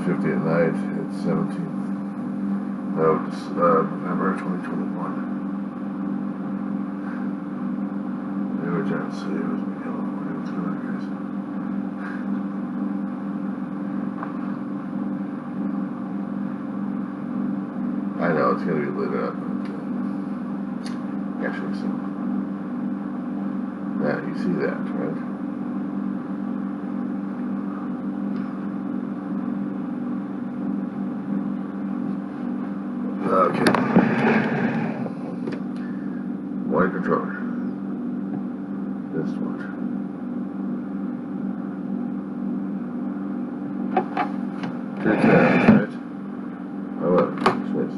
11:50 at night. It's 17th. No, it's November 2021. They were trying to say it was yellow. What's going on, guys? I know it's going to be lit up, but actually, so yeah, you see that, right? Okay. White controller. This one. Two tabs, right? Oh, what? Space.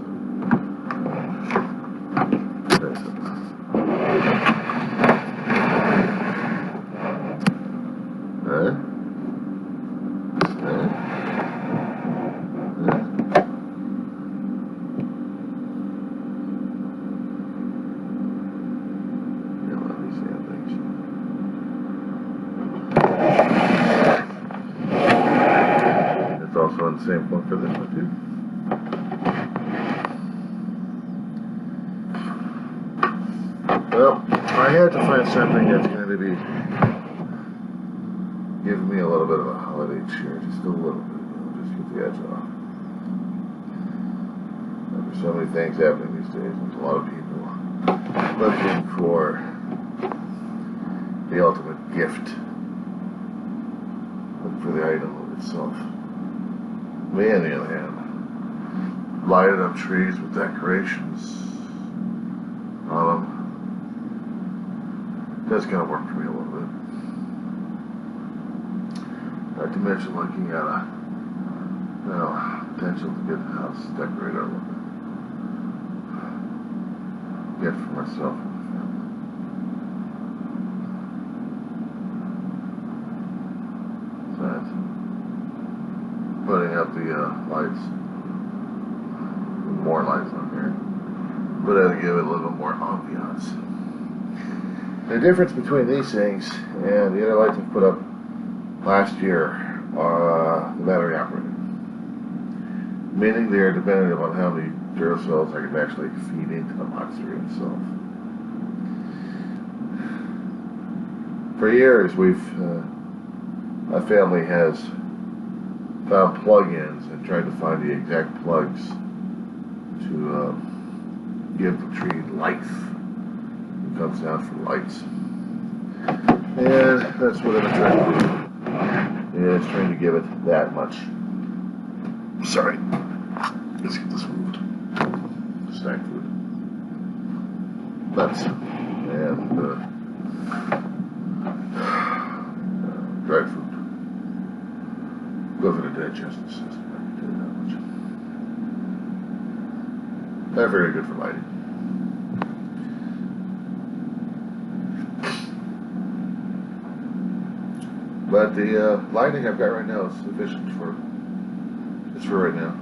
It's also on the same one for this one too. Well, I had to find something that's going to be giving me a little bit of a holiday cheer, just a little bit, just get the edge off. There's so many things happening these days. There's a lot of people looking for the ultimate gift, looking for the item itself. Me, on the other hand, lighted up trees with decorations on them. That's going to work for me a little bit. Not to mention looking at a potential to get the house decorated a little bit. Get for myself and my family. Besides, putting up the lights, more lights on here, but I'll give it a little bit more ambiance. The difference between these things and the other lights I put up last year are the battery operated, meaning they are dependent upon how many Duracells I can actually feed into the monster itself. For years, my family has found plug-ins and tried to find the exact plugs to give the tree life. It comes down for lights, and that's what I've been trying to do. Yeah, it's trying to give it that much. Sorry, let's get this moved. Snack food, nuts, and dried fruit. Good for the digestive system, I can tell you that much. They're very good for lighting. But the lighting I've got right now is sufficient for right now.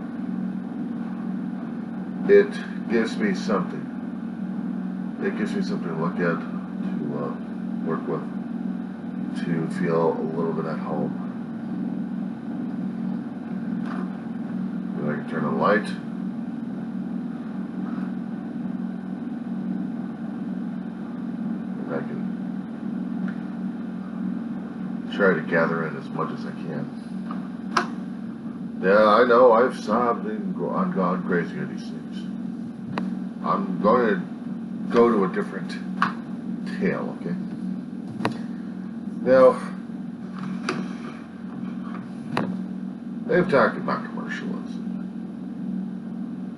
It gives me something. It gives me something to look at, to work with, to feel a little bit at home. Then I can turn on the light. And I can try to gather in as much as I can. Yeah, I know I've sobbed and gone crazy on these things. I'm going to go to a different tale, okay? Now, they've talked about commercialism.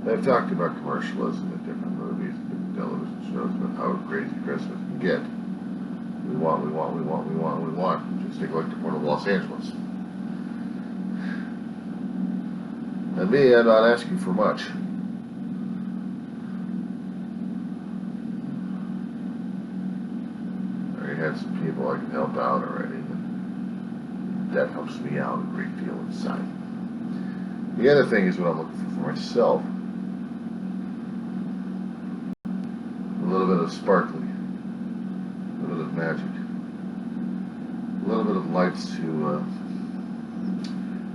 They've talked about commercialism in different movies, different television shows, about how crazy Christmas can get. We want. Just take a look at the Port of Los Angeles. And me, I'm not asking for much. I already had some people I can help out already. And that helps me out a great deal inside. The other thing is what I'm looking for myself. A little bit of sparkly. A little bit of magic. A little bit of lights to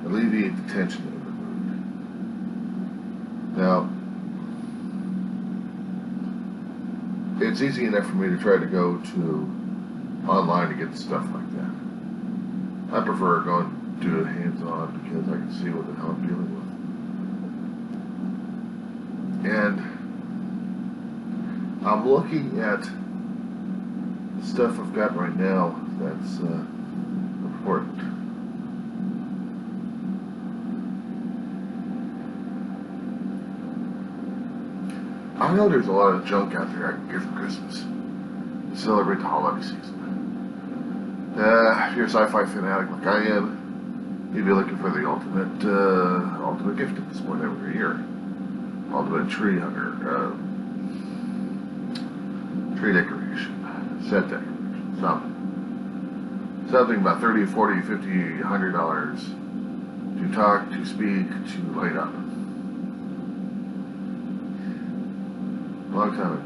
alleviate the tension of the mood. Now, it's easy enough for me to try to go to online to get stuff like that. I prefer going to do it hands-on because I can see what the hell I'm dealing with. And I'm looking at the stuff I've got right now that's important. I know there's a lot of junk out there I can get for Christmas to celebrate the holiday season. If you're a sci-fi fanatic like I am, you'd be looking for the ultimate gift at this point every year. Ultimate tree hugger, tree decoration, set decoration, something about $30, $40, $50, $100 to talk, to speak, to light up. A long time ago.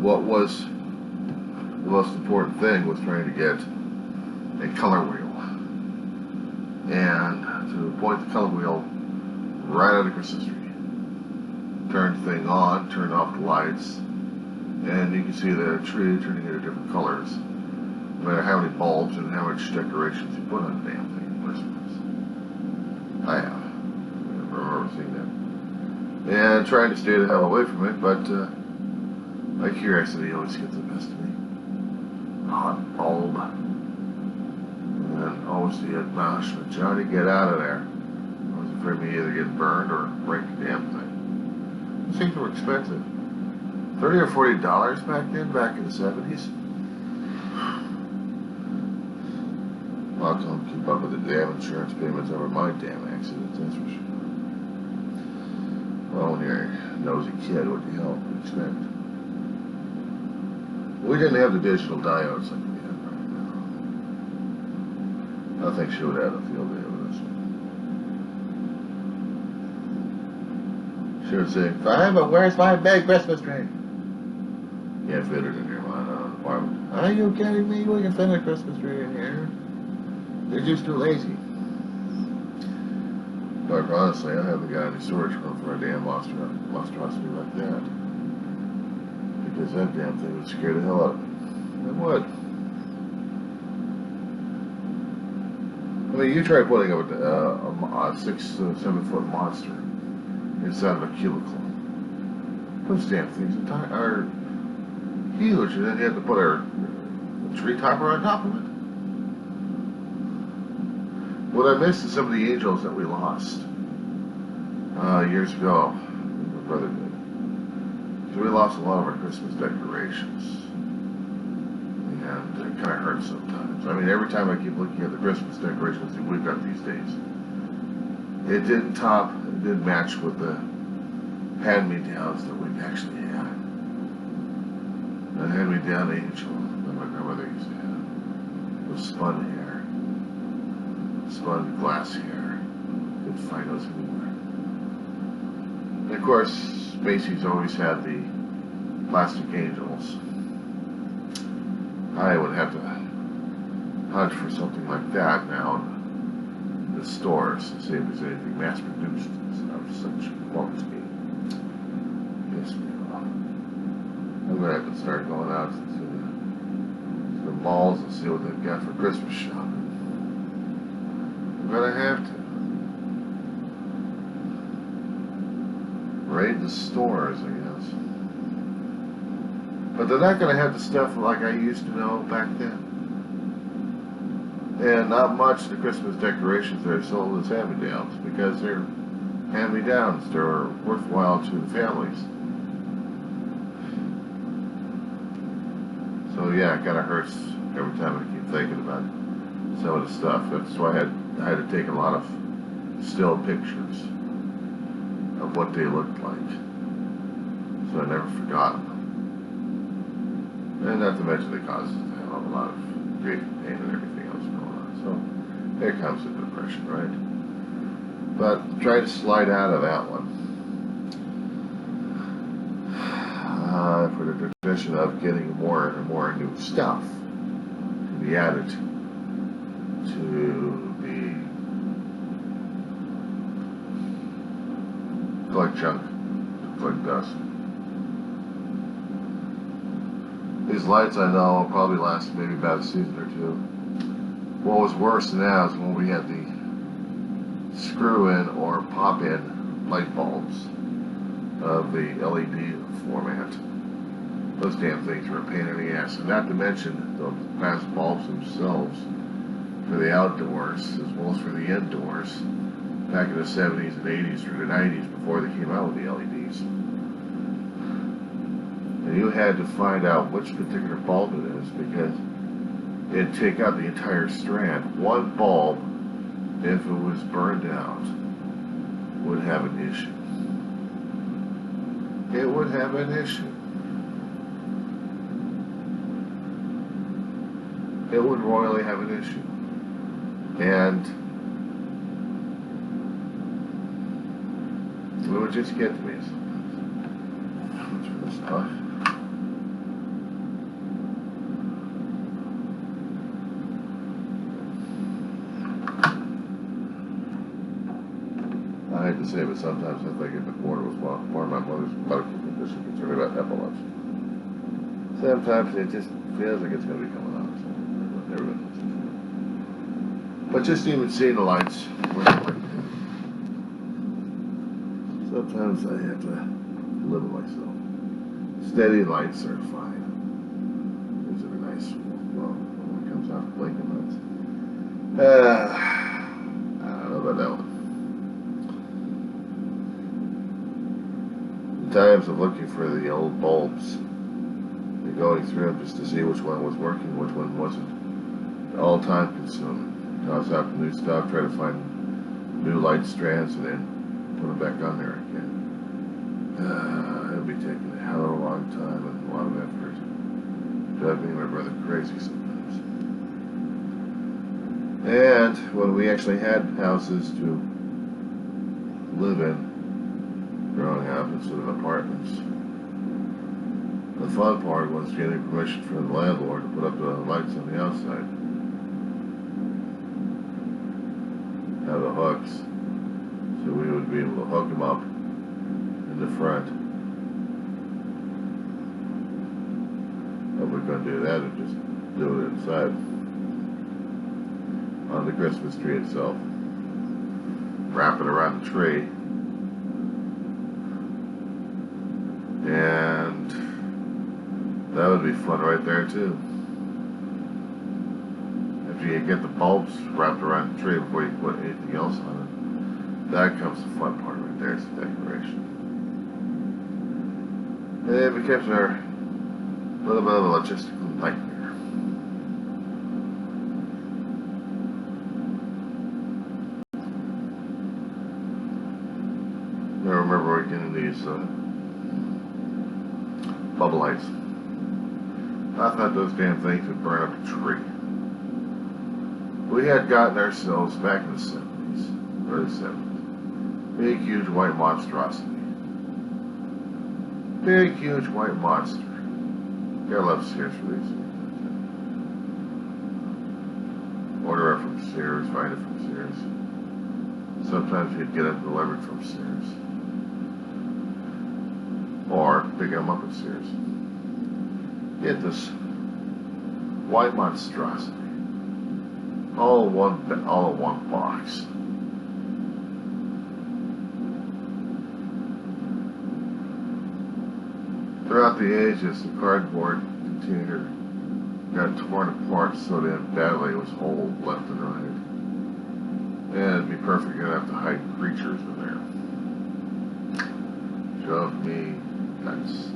What was the most important thing was trying to get a color wheel and to point the color wheel right on the Christmas tree. Turn the thing on, turn off the lights, and you can see the tree turning into different colors. No matter how many bulbs and how much decorations you put on the damn thing for Christmas. I have. I remember seeing that. And trying to stay the hell away from it, but my curiosity always gets the best of me. Hot bulb. And always the admonishment, Johnny, get out of there. I was afraid of me either getting burned or break the damn thing. These things were expensive. $30 or $40 back then, back in the 70s. I'll tell them to keep up with the damn insurance payments over my damn accidents, that's for sure. Well, when you're a nosy kid, what the hell do you expect? We didn't have the digital diodes like we have right now. I think she would have a field day with us. She would say, "Fine, but where's my big Christmas tree?" Can't fit it in here, man. Apartment. Are you kidding me? We can fit a Christmas tree in here. They're just too lazy. But honestly, I haven't got any storage room for a damn monstrosity like that. Because that damn thing would scare the hell out of me. It would. I mean, you try putting up a 6 to 7 foot monster inside of a cubicle. Those damn things are huge, and then you have to put a tree topper on top of it. What I missed is some of the angels that we lost years ago. My brother did. So we lost a lot of our Christmas decorations. And it kind of hurts sometimes. I mean, every time I keep looking at the Christmas decorations that we've got these days, it didn't match with the hand-me-downs that we've actually had. The hand-me-down angel that my grandmother used to have was spun hair, spun glass hair. Couldn't find those anywhere. And of course, Macy's always had the plastic angels. I would have to hunt for something like that now in the stores to see if there's anything mass-produced of such quality. Yes, I'm going to have to start going out to the malls and see what they've got for Christmas shopping. I'm going to have to. Raid the stores, I guess. But they're not going to have the stuff like I used to know back then. And not much of the Christmas decorations that are sold as hand-me-downs because they're hand-me-downs. They're worthwhile to the families. So yeah, it kind of hurts every time I keep thinking about some of the stuff. That's why I had to take a lot of still pictures of what they looked like, so I never forgot them. And not to mention they caused a lot of grief and pain and everything else going on. So there comes the depression, right? But try to slide out of that one. For the tradition of getting more and more new stuff to be added to the collect junk, collect dust. These lights, I know, will probably last maybe about a season or two. What was worse than that is when we had the screw-in or pop-in light bulbs of the LED format. Those damn things were a pain in the ass. And not to mention the glass bulbs themselves for the outdoors as well as for the indoors back in the 70s and 80s through the 90s before they came out with the LEDs. And you had to find out which particular bulb it is because it'd take out the entire strand. One bulb, if it was burned out, would have an issue. It would have an issue. It would royally have an issue. And it would just get to me sometimes. Turn this off. I hate to say it, but sometimes I think if the corner was one of my mother's medical condition concerned about epilepsy. Sometimes it just feels like it's going to be coming out or something. But just even seeing the lights, sometimes I have to live with myself. Steady lights are fine. These are nice. Well, when it comes out blinking lights. I don't know about that one. Times of looking for the old bulbs and going through them just to see which one was working, which one wasn't. All time consuming. Toss out the new stuff, try to find new light strands, and then put them back on there again. It'll be taking a hell of a long time and a lot of effort. Driving me and my brother crazy sometimes. And when we actually had houses to live in, growing up instead of apartments. The fun part was getting permission from the landlord to put up the lights on the outside. Have the hooks, so we would be able to hook them up in the front. If we're going to do that, or just do it inside on the Christmas tree itself. Wrap it around the tree. And that would be fun right there too. After you get the bulbs wrapped around the tree before you put anything else on it, that comes the fun part right there, it's the decoration. And it becomes a little bit of a logistical nightmare. I remember getting these bubble lights. I thought those damn things would burn up a tree. We had gotten ourselves back in the 70s, early 70s, big huge white monstrosity. Big huge white monster. Gotta love Sears for these things. Order it from Sears, find it from Sears. Sometimes you'd get it delivered from Sears. Or pick them up at Sears. Get this white monstrosity, all in one box. Throughout the ages, the cardboard container got torn apart so damn badly it was holed left and right. And it'd be perfect enough to hide creatures in there. Drove me nuts.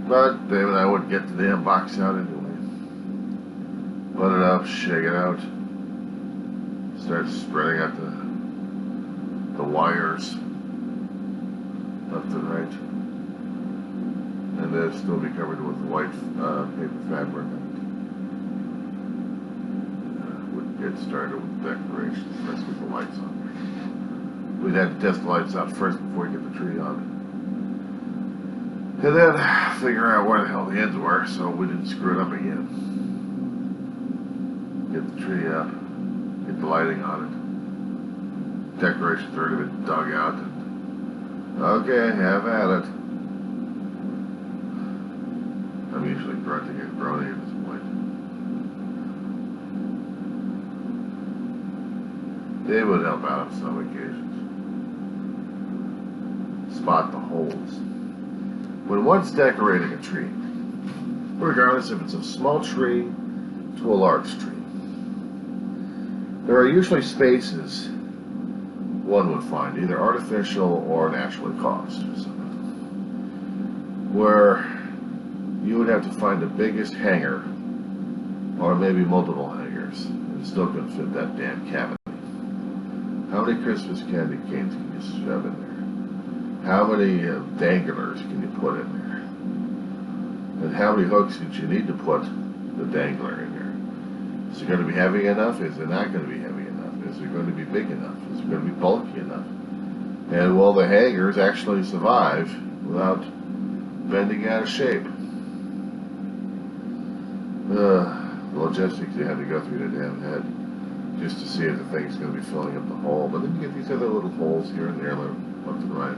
But David and I wouldn't get the damn box out anyway. Put it up, shake it out, start spreading out the wires left and right, and then still be covered with white paper fabric. Would get started with decorations, first with the lights on. We'd have to test the lights out first before we get the tree on. And then figure out where the hell the ends were so we didn't screw it up again. Get the tree up, get the lighting on it. decorations already been dug out. And, okay, have at it. I'm usually grunting and groaning at this point. They would help out on some occasions. Spot the holes. When one's decorating a tree, regardless if it's a small tree to a large tree, there are usually spaces one would find, either artificial or naturally caused, where you would have to find the biggest hanger, or maybe multiple hangers, and still couldn't fit that damn cavity. How many Christmas candy canes can you shove in there? How many danglers can you put in there? And how many hooks did you need to put the dangler in there? Is it going to be heavy enough? Is it not going to be heavy enough? Is it going to be big enough? Is it going to be bulky enough? And will the hangers actually survive without bending out of shape? The logistics you had to go through the damn head just to see if the thing's going to be filling up the hole. But then you get these other little holes here and there, left and right.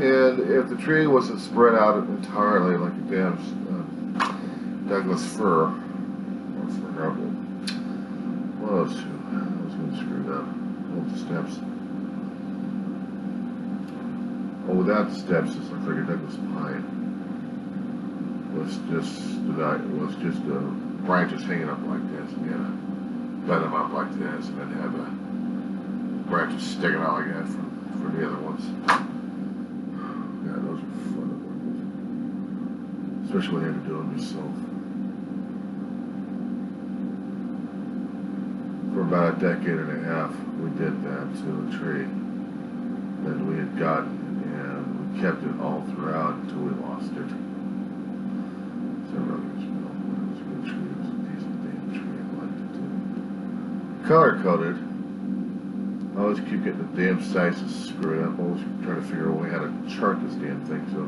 And if the tree wasn't spread out entirely like a damn Douglas fir, or fir, one of those two, I was going to screw it up. Hold the steps. Oh, without the steps, it looks like a Douglas pine. Was just branches hanging up like this, and you had to bend them up like this, and then have branches sticking out like that for the other ones. God, those are fun to work with, especially when you have to do them yourself. For about a decade and a half, we did that to a tree that we had gotten, and we kept it all throughout until we lost it. Color coded. I always keep getting the damn sizes screwed up. I always trying to figure out a way how to chart this damn thing so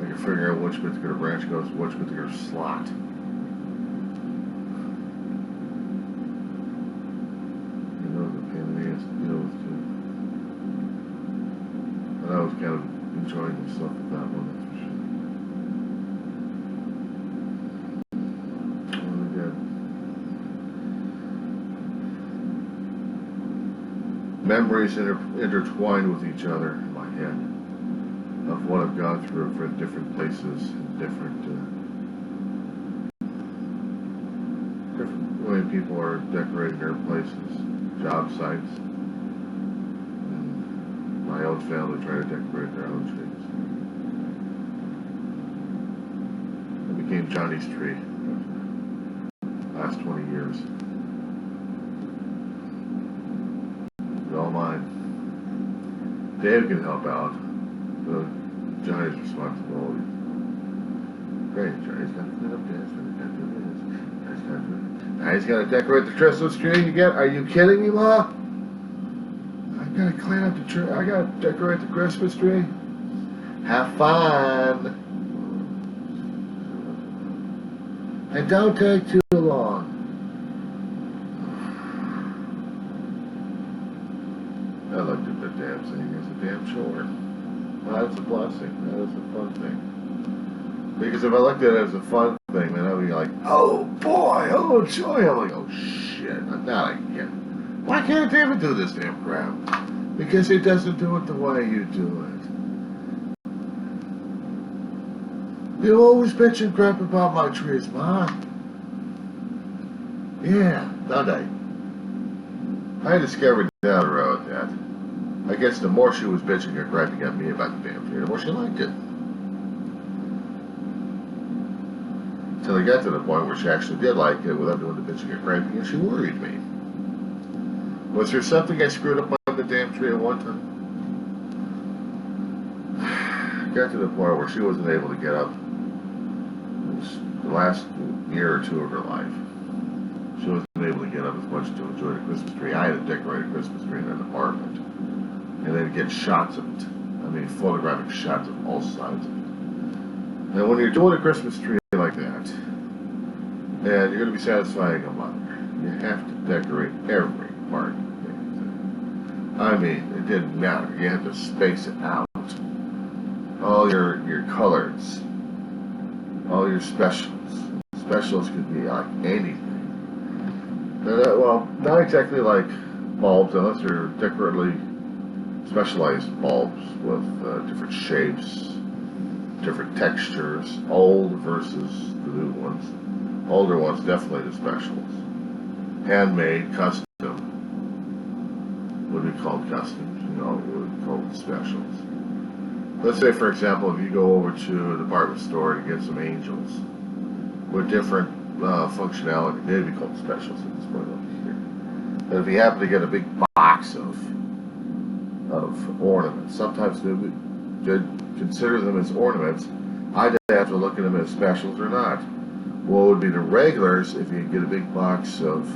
I can figure out which particular branch goes to which particular slot. You know, the pain in the ass to deal with too. But I was kind of enjoying myself with that one, that's for sure. Memories intertwined with each other in my head of what I've gone through for different places, different way people are decorating their places, job sites, and my own family trying to decorate their own trees. It became Johnny's tree last 20 years. All mine. Dave can help out. Johnny's responsibility. Great, Johnny's got to clean up this, Johnny's got to do this. Now he's got to decorate the Christmas tree again. Are you kidding me, Ma? I got to clean up the tree. I got to decorate the Christmas tree. Have fun. And don't take too long. I looked at the damn thing as a damn chore. Well, that's a blessing. That is a fun thing. Because if I looked at it as a fun thing, then I'd be like, oh boy, oh joy. I'm like, oh shit, not again. Why can't David do this damn crap? Because he doesn't do it the way you do it. You always bitch and crap about my trees, Ma. Yeah, don't I? I discovered down the road that I guess the more she was bitching and griping at me about the damn tree, the more she liked it. Until I got to the point where she actually did like it without doing the bitching and griping, and she worried me. Was there something I screwed up on the damn tree at one time? I got to the point where she wasn't able to get up. It was the last year or two of her life. She wasn't able to get up as much to enjoy the Christmas tree. I had to decorate a Christmas tree in an apartment. And then get shots of it. I mean, photographic shots of all sides of it. And when you're doing a Christmas tree like that, and you're going to be satisfying a mother, you have to decorate every part. I mean, it didn't matter. You had to space it out. All your colors, all your specials. Specials could be like anything. Well, not exactly like bulbs, unless they're decoratively specialized bulbs with different shapes, different textures, old versus the new ones. Older ones, definitely the specials. Handmade, custom, would be called customs, would be called specials. Let's say, for example, if you go over to a department store to get some angels with different functionality, they'd be called specials at this point over here. But if you happen to get a big box of ornaments, sometimes they'd consider them as ornaments. I'd have to look at them as specials or not. What would be the regulars if you get a big box of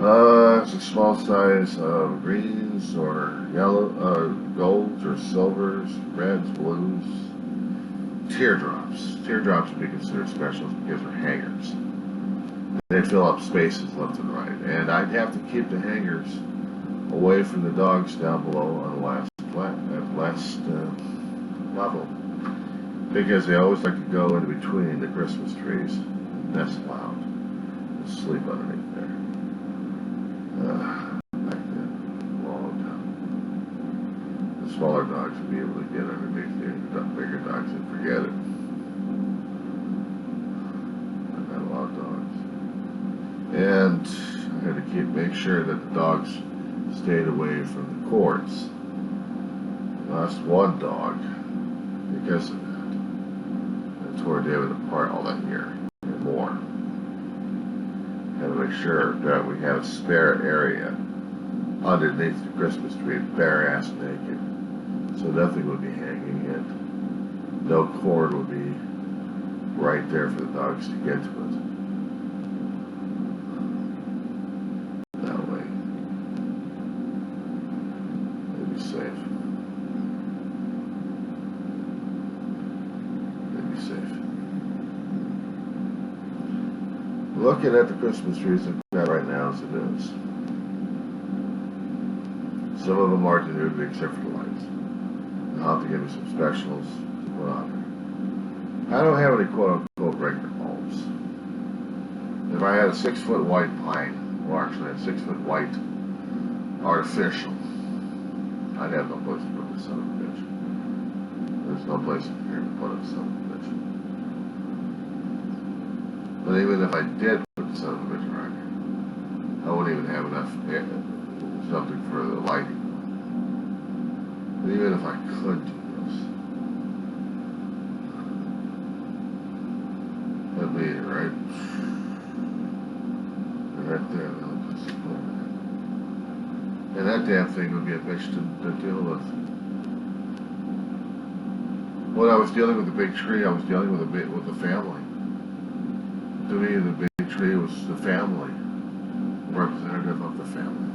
it's a small size of greens or yellow, golds or silvers, reds, blues, teardrops. Teardrops would be considered specials because they're hangers. They fill up spaces left and right, and I'd have to keep the hangers away from the dogs down below on the last level, because they always like to go in between the Christmas trees, and nest out, and sleep underneath there. Back then, long time. The smaller dogs would be able to get underneath there. The bigger dogs would forget it. I've had a lot of dogs. And I had to make sure that the dogs stayed away from the cords. I lost one dog because of that. I tore David apart all that year and more. Had to make sure that we had a spare area underneath the Christmas tree, bare ass naked, so nothing would be hanging in. No cord would be right there for the dogs to get to it. That way, they'd be safe. They'd be safe. Looking at the Christmas trees like that right now as it is. Some of them are denuded except for the lights. I'll have to give me some specials to put on there. I don't have any quote-unquote regular bulbs. If I had a 6-foot white pine, or actually a 6-foot white artificial, I'd have no place to put this son of a bitch. There's no place in here to put a son of a bitch. But even if I did put the son of a bitch around here, I wouldn't even have enough something for the lighting. But even if I could do this, that'd be it, right? And right there, that'll put some over there. And that damn thing would be a bitch to deal with. When I was dealing with the big tree, I was dealing with the family. To me, the big tree was the family, representative of the family.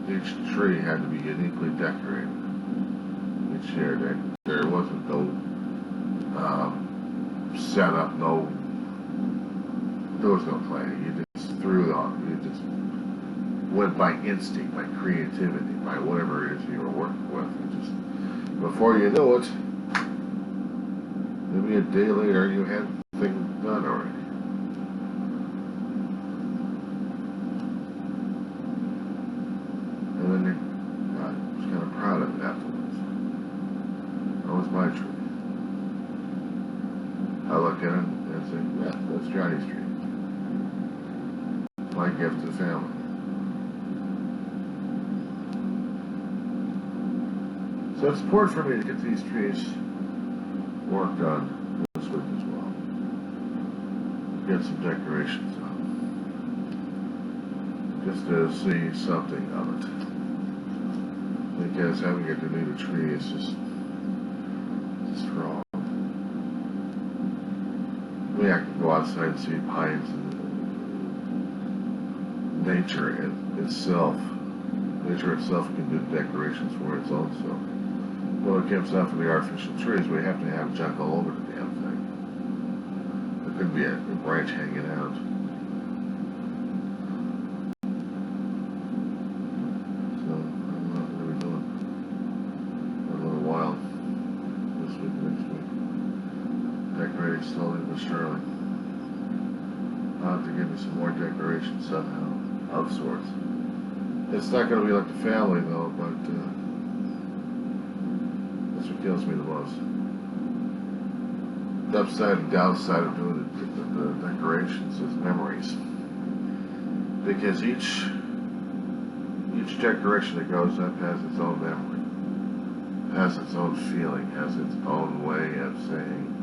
Each tree had to be uniquely decorated. Each year, there wasn't no setup, there was no planning. You just threw it on. You just went by instinct, by creativity, by whatever it is you were working with. And just before you knew it, maybe a day later, you had the thing done already. And then I was kind of proud of it afterwards. That was my tree. I look at it and say, yeah, that's Johnny's tree. It's my gift to the family. So it's important for me to get these trees worked on this week as well. Get some decorations on. Just to see something of it. Because having a denuded tree is just wrong. I mean, I can go outside and see pines and nature itself. Nature itself can do the decorations for its own self. When it comes down for the artificial trees, we have to have junk all over the damn thing. There could be a branch hanging out. here slowly but surely. I'll have to give me some more decorations somehow, of sorts. It's not going to be like the family though, but that's what kills me the most. The upside and downside of doing the decorations is memories. Because each decoration that goes up has its own memory, has its own feeling, has its own way of saying,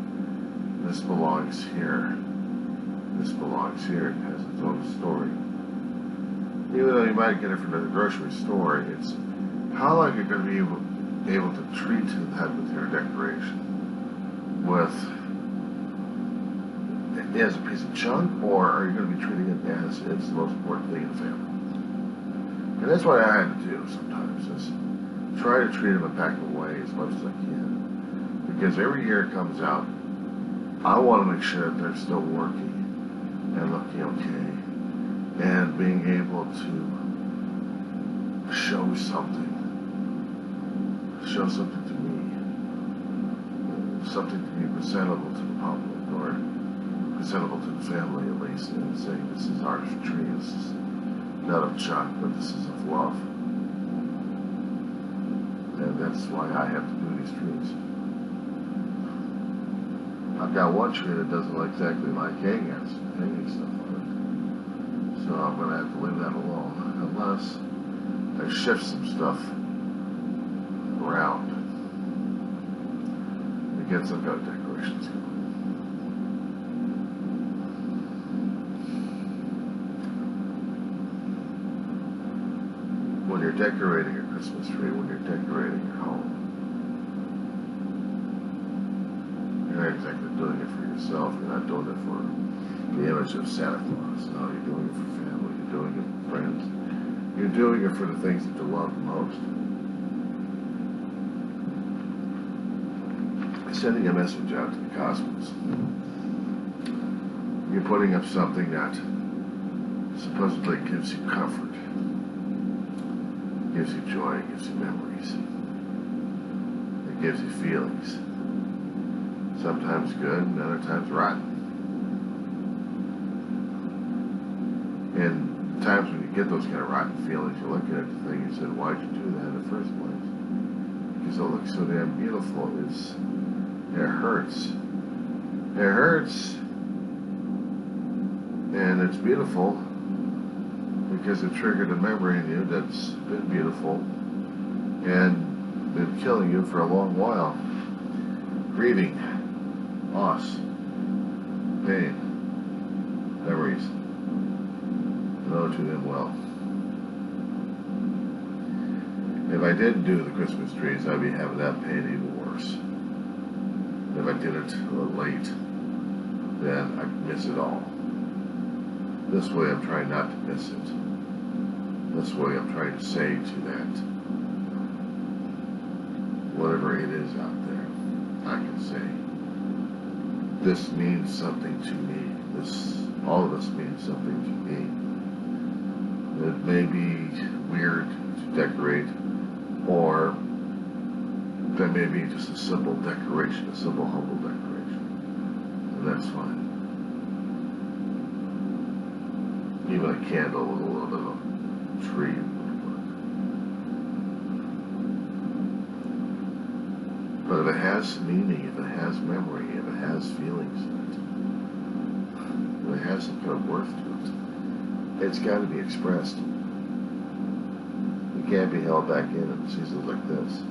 this belongs here, this belongs here. It has its own story. Even though you might get it from the grocery store, it's how long you're going to be able to treat that particular decoration with as a piece of junk, or are you going to be treating it as it's the most important thing in the family? And that's what I had to do sometimes, is try to treat them and pack them away as much as I can. Because every year it comes out, I want to make sure that they're still working and looking okay, and being able to show something to me, something to be presentable to the public, or presentable to the family at least, and saying this is artistry, this is not of junk, but this is of love. And that's why I have to do these trees. I've got one tree that doesn't exactly like hanging stuff on it. So I'm going to have to leave that alone, unless I shift some stuff around to get some kind of decorations going. When you're decorating a Christmas tree, when you're decorating your home, you're not exactly doing it for yourself. You're not doing it for the image of Santa Claus. No, you're doing it for family. You're doing it for friends. You're doing it for the things that you love the most. Sending a message out to the cosmos. You're putting up something that supposedly gives you comfort, gives you joy, gives you memories. It gives you feelings. Sometimes good and other times rotten. And times when you get those kind of rotten feelings, you're looking at the thing and you said, why'd you do that in the first place? Because it looks so damn beautiful. It hurts. It hurts. And it's beautiful because it triggered a memory in you that's been beautiful and been killing you for a long while. Grieving, loss, pain, memories. I know to them well. If I didn't do the Christmas trees, I'd be having that pain even worse. If I did it a little late, then I'd miss it all. This way I'm trying not to miss it. This way I'm trying to say to that, whatever it is out there, I can say, this means something to me. All of this means something to me. It may be weird to decorate, or that may be just a simple decoration, a simple, humble decoration. And that's fine. Even a candle with a little bit of a tree would work. But if it has meaning, if it has memory, if it has feelings in it, if it has some kind of worth to it, it's got to be expressed. It can't be held back in seasons like this.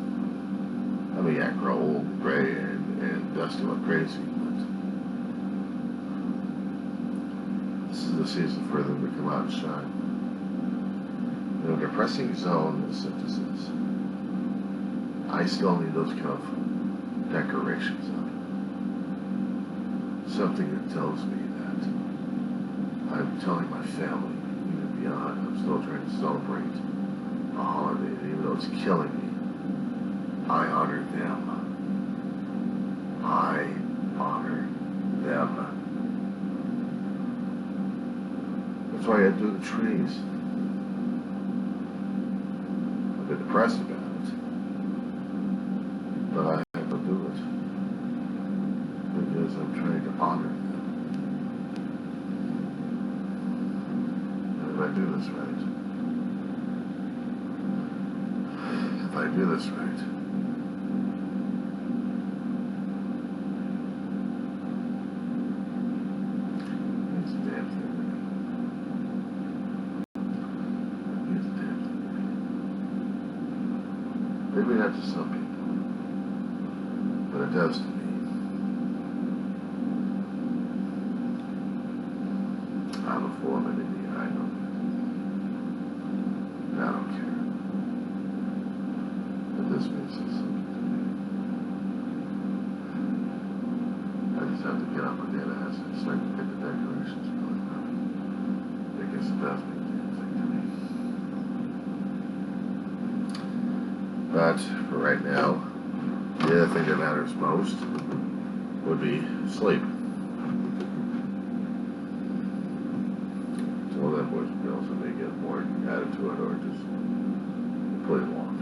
I mean, I grow old and gray and dusty like crazy, but this is the season for them to come out and shine. In a depressing zone, the synthesis, I still need those kind of decorations up. Something that tells me that I'm telling my family, even beyond, I'm still trying to celebrate a holiday, even though it's killing me. I honor them. I honor them. That's why I do the trees. I've been depressed about it, but I have to do it because I'm trying to that's right. It's a damn thing. It's a damn thing. Maybe not to some people, but it does to me. I'm a foreman in India, I know that. And I don't care. But this means something to me. I just have to get on my dead ass and start to get the decorations going up. I guess it does mean a damn thing to me. But for right now, the other thing that matters most would be sleep. Some of them boys and girls, and they get more added to it or just play along.